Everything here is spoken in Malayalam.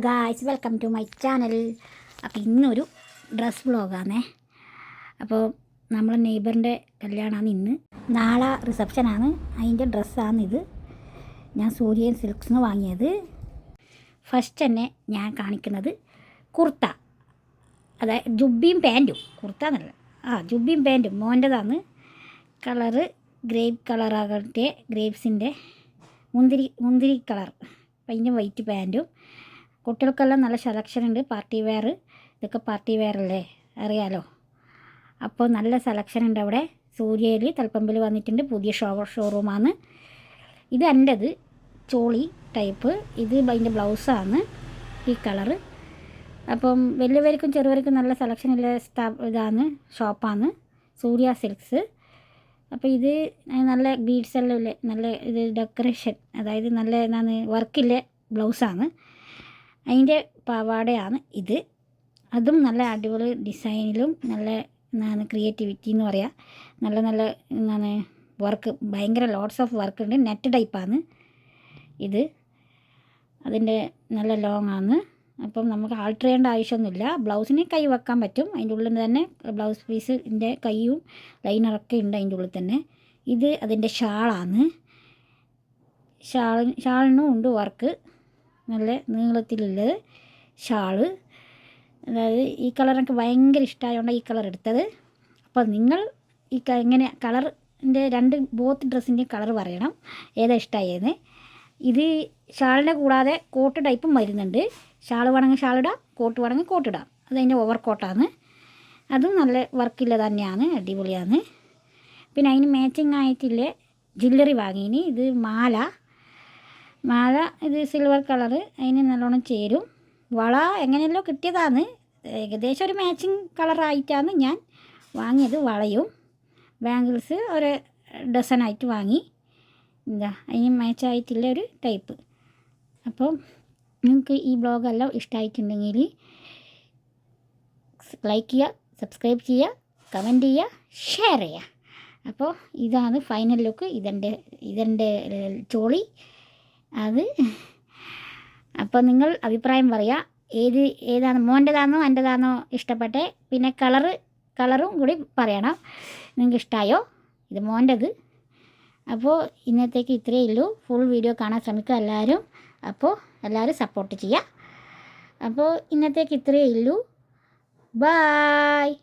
Guys, welcome to my channel. അപ്പോൾ ഇന്നൊരു ഡ്രസ് വ്ളോഗാണേ. അപ്പോൾ നമ്മളെ നെയ്ബറിൻ്റെ കല്യാണമാണ് ഇന്ന്. നാളെ റിസപ്ഷനാണ്, അതിൻ്റെ ഡ്രസ്സാണിത്. ഞാൻ സൂര്യൻ സിൽക്സിന് വാങ്ങിയത്. ഫസ്റ്റ് തന്നെ ഞാൻ കാണിക്കുന്നത് കുർത്ത, അതായത് ജുബ്ബിയും പാൻറ്റും. കുർത്ത എന്നല്ല, ജുബ്ബിയും പാൻറ്റും മോൻ്റെതാണ്. കളറ് ഗ്രേപ്പ് കളറാകട്ടെ, ഗ്രേപ്സിൻ്റെ മുന്തിരി കളർ. അതിൻ്റെ വൈറ്റ് പാൻറ്റും. കുട്ടികൾക്കെല്ലാം നല്ല സെലക്ഷൻ ഉണ്ട്. പാർട്ടി വെയർ, ഇതൊക്കെ പാർട്ടി വെയർ അല്ലേ, അറിയാലോ. അപ്പോൾ നല്ല സെലക്ഷൻ ഉണ്ട് അവിടെ. സൂര്യയിൽ തലപ്പമ്പിൽ വന്നിട്ടുണ്ട്. പുതിയ ഷോറൂമാണ് ഇത്. എൻ്റെത് ചോളി ടൈപ്പ്. ഇത് അതിൻ്റെ ബ്ലൗസാണ് ഈ കളറ്. അപ്പം വലിയവർക്കും ചെറുവർക്കും നല്ല സെലക്ഷൻ ഉള്ള ഇതാണ്, ഷോപ്പാണ് സൂര്യ സിൽക്സ്. അപ്പോൾ ഇത് നല്ല ബീഡ്സ് എല്ലാം ഇല്ലേ, നല്ല ഇത് ഡെക്കറേഷൻ, അതായത് നല്ല എന്താണ് വർക്കില്ലേ ബ്ലൗസാണ്. അതിൻ്റെ പാവാടയാണ് ഇത്. അതും നല്ല അടിപൊളി ഡിസൈനിലും നല്ല എന്താണ് ക്രിയേറ്റിവിറ്റി എന്ന് പറയാം. നല്ല നല്ല എന്താണ് വർക്ക്, ഭയങ്കര ലോട്ട്സ് ഓഫ് വർക്ക് ഉണ്ട്. നെറ്റ് ടൈപ്പാണ് ഇത്. അതിൻ്റെ നല്ല ലോങ് ആണ്. അപ്പം നമുക്ക് ആൾട്ടർ ചെയ്യേണ്ട ആവശ്യമൊന്നുമില്ല. ബ്ലൗസിന് കൈ വെക്കാൻ പറ്റും. അതിൻ്റെ ഉള്ളിൽ തന്നെ ബ്ലൗസ് പീസിൻ്റെ കൈയും ലൈനറൊക്കെ ഉണ്ട് അതിൻ്റെ ഉള്ളിൽ തന്നെ. ഇത് അതിൻ്റെ ഷാളാണ്. ഷാളിനും ഉണ്ട് വർക്ക്, നല്ല നീളത്തിലുള്ളത് ഷാള്. അതായത് ഈ കളർ എനിക്ക് ഭയങ്കര ഇഷ്ടമായതുകൊണ്ടാണ് ഈ കളർ എടുത്തത്. അപ്പോൾ നിങ്ങൾ ഈ ഇങ്ങനെ കളറിൻ്റെ ബോത്ത് ഡ്രസ്സിൻ്റെ കളർ പറയണം ഏതാ ഇഷ്ടമായത്. ഇത് ഷാളിനെ കൂടാതെ കോട്ട് ടൈപ്പും വരുന്നുണ്ട്. ഷാൾ വേണമെങ്കിൽ ഷാളിടാം, കോട്ട് വേണമെങ്കിൽ കോട്ടിടാം. അതതിൻ്റെ ഓവർ കോട്ടാണ്. അതും നല്ല വർക്കില്ല തന്നെയാണ്, അടിപൊളിയാണ്. പിന്നെ അതിന് മാച്ചിങ് ആയിട്ടില്ല ജ്വല്ലറി വാങ്ങിയിന്. ഇത് മാല ഇത് സിൽവർ കളറ്, അതിന് നല്ലോണം ചേരും. വള എങ്ങനെയല്ലോ കിട്ടിയതാണ്, ഏകദേശം ഒരു മാച്ചിങ് കളറായിട്ടാണ് ഞാൻ വാങ്ങിയത്. വളയും ബാംഗിൾസ് ഒരു ഡസനായിട്ട് വാങ്ങി. അതിന് മാച്ചായിട്ടുള്ള ഒരു ടൈപ്പ്. അപ്പോൾ നിങ്ങൾക്ക് ഈ ബ്ലോഗെല്ലാം ഇഷ്ടമായിട്ടുണ്ടെങ്കിൽ ലൈക്ക് ചെയ്യുക, സബ്സ്ക്രൈബ് ചെയ്യുക, കമൻറ്റ് ചെയ്യുക, ഷെയർ ചെയ്യുക. അപ്പോൾ ഇതാണ് ഫൈനൽ ലുക്ക്. ഇതെൻ്റെ ചോളി അത്. അപ്പോൾ നിങ്ങൾ അഭിപ്രായം പറയുക, ഏതാണ് മോൻ്റെതാണോ എൻ്റെതാണോ ഇഷ്ടപ്പെട്ടെ. പിന്നെ കളറും കൂടി പറയണം, നിങ്ങൾക്ക് ഇഷ്ടമായോ. ഇത് മോൻ്റെത്. അപ്പോൾ ഇന്നത്തേക്ക് ഇത്രയേ ഉള്ളൂ. ഫുൾ വീഡിയോ കാണാൻ ശ്രമിക്കുക എല്ലാവരും. അപ്പോൾ എല്ലാവരും സപ്പോർട്ട് ചെയ്യുക. അപ്പോൾ ഇന്നത്തേക്ക് ഇത്രയേ ഉള്ളൂ. ബായ്.